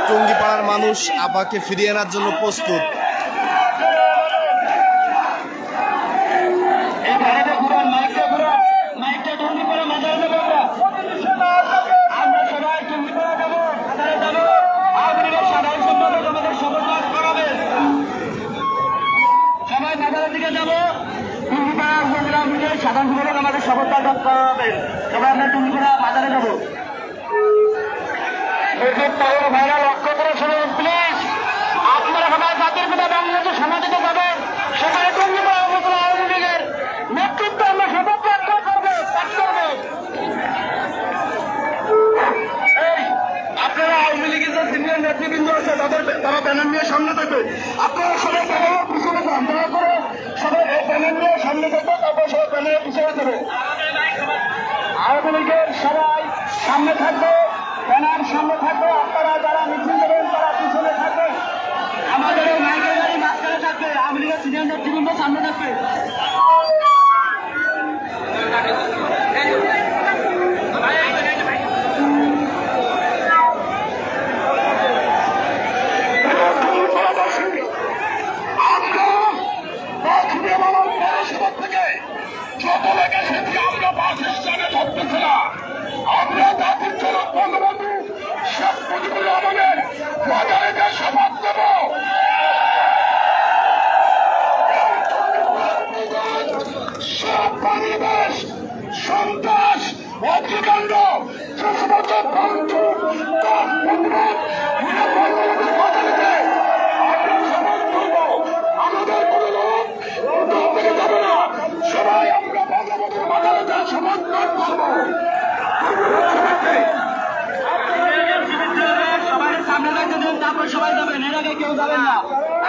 টঙ্গীপাড়ার মানুষ আপাকে ফিরিয়ে আনার জন্য প্রস্তুত। সাধারণ সম্পাদক আমাদের শপথ পাঠ করাবে। সবাই আমরা টঙ্গীপাড়া বাজারে যাবো। ভাইরা লক্ষ্য করে শুনুন প্লিজ, আপনারা সবাই জাতির পিতা বাংলাদেশের সমাধিতে যাবেন। সেখানে টঙ্গীপাড়া উপজেলা আওয়ামী লীগের নেতৃত্বে আমরা শপথ পাঠ করবো। আপনারা আওয়ামী লীগের যে সিনিয়র নেতৃবৃন্দ আছে তারা ব্যানার নিয়ে সামনে থাকবে। আপনারা সবাই ব্যানারের পিছনে যান, দয়া করে সবাই এই ব্যানার নিয়ে সামনে থাকবে, তারপর সবাই ব্যানারের পিছনে যাবে। আওয়ামী লীগের সবাই সামনে থাকবে, ব্যানার সামনে থাকবে। আপনারা যারা মিছিল দেবেন তারা পিছনে থাকবে। আমাদের এই মাইকের গাড়ি মাঝখানে থাকবে, আওয়ামী লীগের সিনিয়র নেতৃবৃন্দ সামনে থাকবে। যত লেগে এসেছি আমরা পাকিস্তানে থাকতেছি না, আমরা জাতির জনক বঙ্গবন্ধু শেখ মুজিবুর রহমানের বাজারে যে শপথ দেব। সব পরিবেশ সন্ত্রাস অগ্নিকাণ্ড বছর ভাঙচুর বাজারেতে আমরা শপথ করব। আমাদের কোনো লোক উদ্যোগ থেকে যাবে না, সবাই আমরা বঙ্গবন্ধুর বাজারেতে শপথ করবো। সবাই সামনে রাখতে দেন, তারপর সবাই যাবেন, এর আগে কেউ যাবেন না।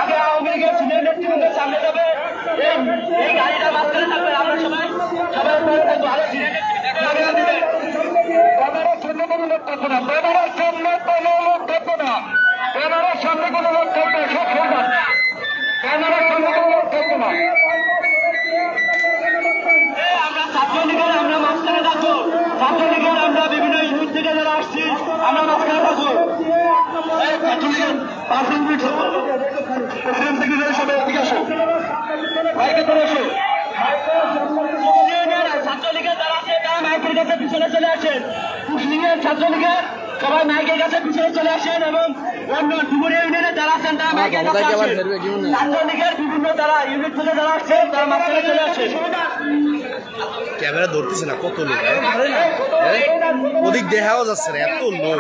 আগে আওয়ামী লীগের সিনিয়র নেতৃবৃন্দের সামনে যাবে, এই গাড়িটা মাঝখানে থাকবে। আমরা সবাই থাকবো। আরো সিনিয়র নেতৃবৃন্দ দিবেন। ব্যানারের সামনে কোনো লোক থাকবে না, ব্যানারের সামনে কোনো লোক থাকবে না, ব্যানারের সামনে কোনো লোক থাকবে না, সব হয়ে যাবে। ব্যানারের সামনে কোনো লোক থাকবে না। আমরা ছাত্রলীগের আমরা মাঝখানে থাকবো। ছাত্রলীগের আমরা বিভিন্ন ইউনিট থেকে যারা আসছি আমরা মাঝখানে থাকবো। ছাত্রলীগের 5 মিনিট প্রেসিডেন্ট সেক্রেটারি সবাই এদিকে আসো, ভাইকে ধরে আসো। ছাত্রলীগের যারা আছে তারা মাইকের কাছে পিছনে চলে আসেন। মুসলিমের ছাত্রলীগের সবাই মাইকের কাছে পিছনে চলে আসেন এবং অন্য ডুবুরি ইউনিয়নে যারা আছেন তারা মাইকের কাছে আসেন। ছাত্রলীগের বিভিন্ন যারা ইউনিট থেকে যারা আসছেন তারা মাঝখানে চলে আসেন। ক্যামেরা ধরতেছে না, কত লোক ওদিক দেখাও যাচ্ছে না, এত লোক।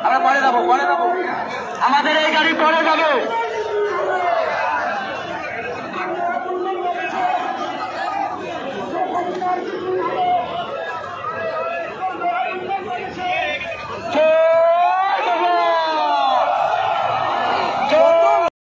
আমরা পরে যাবো, আমাদের এই গাড়ি পরে যাবে।